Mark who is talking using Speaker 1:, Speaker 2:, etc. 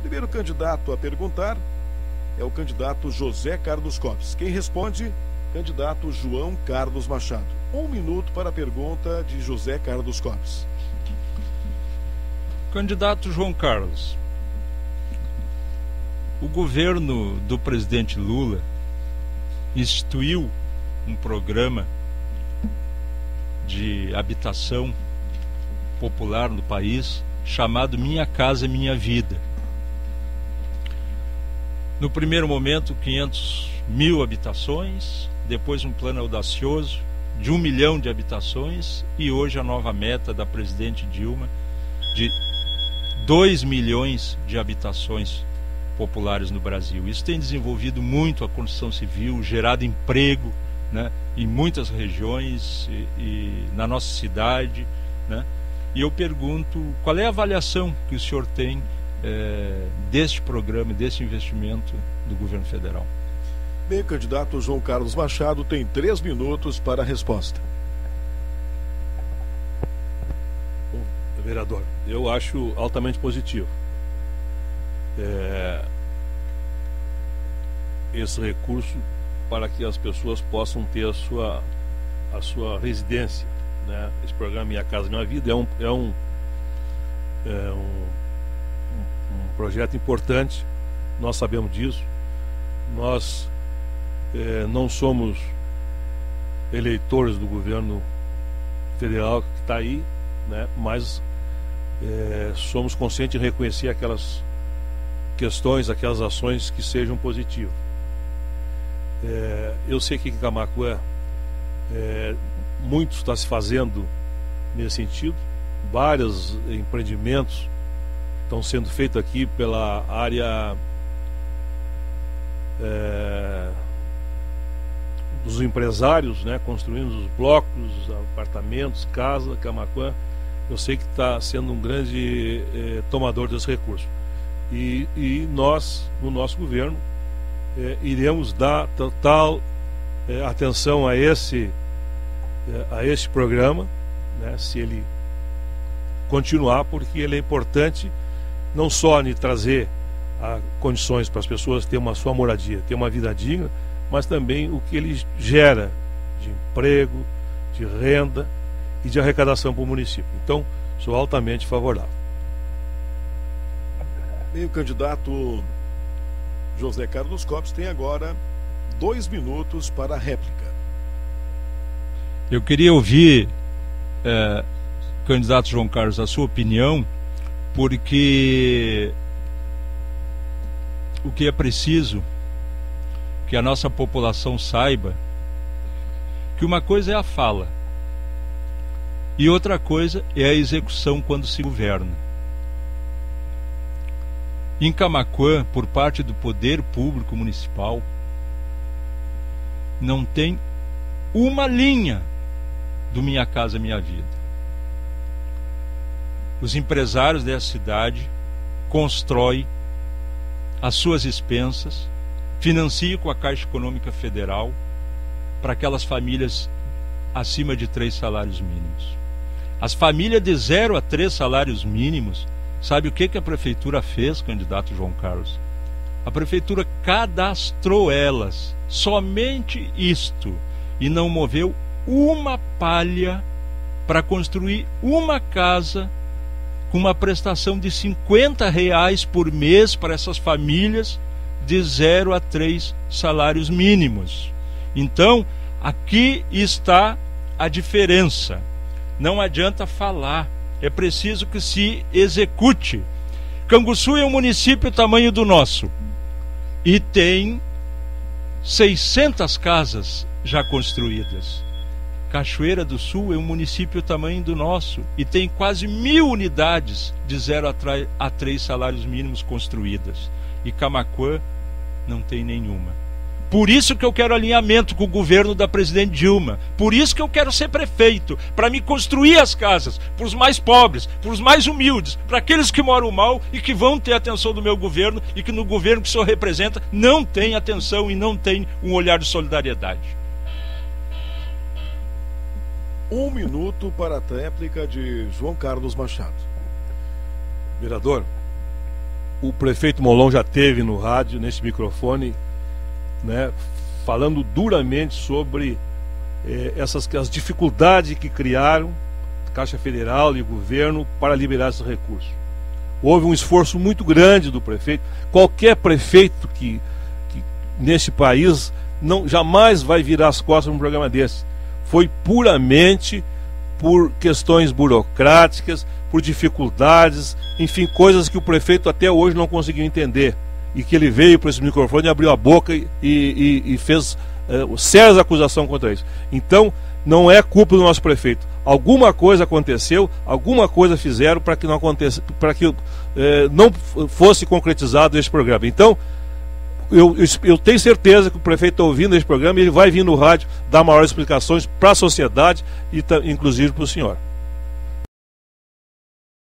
Speaker 1: Primeiro candidato a perguntar é o candidato José Carlos Copes. Quem responde? Candidato João Carlos Machado. 1 minuto para a pergunta de José Carlos Copes.
Speaker 2: Candidato João Carlos, o governo do presidente Lula instituiu um programa de habitação popular no país chamado Minha Casa Minha Vida. No primeiro momento, 500 mil habitações, depois um plano audacioso de 1 milhão de habitações e hoje a nova meta da presidente Dilma de 2 milhões de habitações populares no Brasil. Isso tem desenvolvido muito a construção civil, gerado emprego, né, em muitas regiões e na nossa cidade, né? E eu pergunto, qual é a avaliação que o senhor tem deste programa, deste investimento do governo federal?
Speaker 1: Bem, o candidato João Carlos Machado tem 3 minutos para a resposta.
Speaker 3: Bom, vereador, eu acho altamente positivo esse recurso para que as pessoas possam ter a sua residência, né? Esse programa Minha Casa Minha Vida é um projeto importante, nós sabemos disso. Nós não somos eleitores do governo federal que está aí, né? Mas somos conscientes de reconhecer aquelas questões, aquelas ações que sejam positivas. Eu sei que em Camaquã muito está se fazendo nesse sentido, vários empreendimentos estão sendo feitos aqui pela área dos empresários, né, construindo os blocos, apartamentos, casa, Camaquã. Eu sei que está sendo um grande tomador desse recurso. E nós, no nosso governo, iremos dar total atenção a esse programa, né, se ele continuar, porque ele é importante não só de trazer condições para as pessoas ter uma sua moradia, ter uma vida digna, mas também o que ele gera de emprego, de renda e de arrecadação para o município. Então, sou altamente favorável.
Speaker 1: Bem, o candidato José Carlos Copes tem agora 2 minutos para a réplica.
Speaker 2: Eu queria ouvir, candidato João Carlos, a sua opinião, porque o que é preciso que a nossa população saiba que uma coisa é a fala e outra coisa é a execução quando se governa. Em Camaquã, por parte do poder público municipal, não tem uma linha do Minha Casa Minha Vida. Os empresários dessa cidade constroem as suas expensas, financiam com a Caixa Econômica Federal para aquelas famílias acima de 3 salários mínimos. As famílias de 0 a 3 salários mínimos, sabe o que a prefeitura fez, candidato João Carlos? A prefeitura cadastrou elas, somente isto, e não moveu uma palha para construir uma casa com uma prestação de R$50 por mês para essas famílias de 0 a 3 salários mínimos. Então, aqui está a diferença. Não adianta falar, é preciso que se execute. Canguçu é um município do tamanho do nosso e tem 600 casas já construídas. Cachoeira do Sul é um município do tamanho do nosso e tem quase 1000 unidades de 0 a 3 salários mínimos construídas. E Camaquã não tem nenhuma. Por isso que eu quero alinhamento com o governo da presidente Dilma. Por isso que eu quero ser prefeito, para me construir as casas para os mais pobres, para os mais humildes, para aqueles que moram mal e que vão ter atenção do meu governo e que no governo que o senhor representa não tem atenção e não tem um olhar de solidariedade.
Speaker 1: 1 minuto para a réplica de João Carlos Machado.
Speaker 3: Vereador, o prefeito Molon já teve no rádio, nesse microfone, né, falando duramente sobre as dificuldades que criaram Caixa Federal e o governo para liberar esses recursos. Houve um esforço muito grande do prefeito. Qualquer prefeito que nesse país jamais vai virar as costas num programa desse. Foi puramente por questões burocráticas, por dificuldades, enfim, coisas que o prefeito até hoje não conseguiu entender. E que ele veio para esse microfone, abriu a boca e fez sérias acusações contra isso. Então, não é culpa do nosso prefeito. Alguma coisa aconteceu, alguma coisa fizeram para que não aconteça, para que não fosse concretizado esse programa. Então, eu tenho certeza que o prefeito está ouvindo esse programa e ele vai vir no rádio dar maiores explicações para a sociedade e inclusive para o senhor.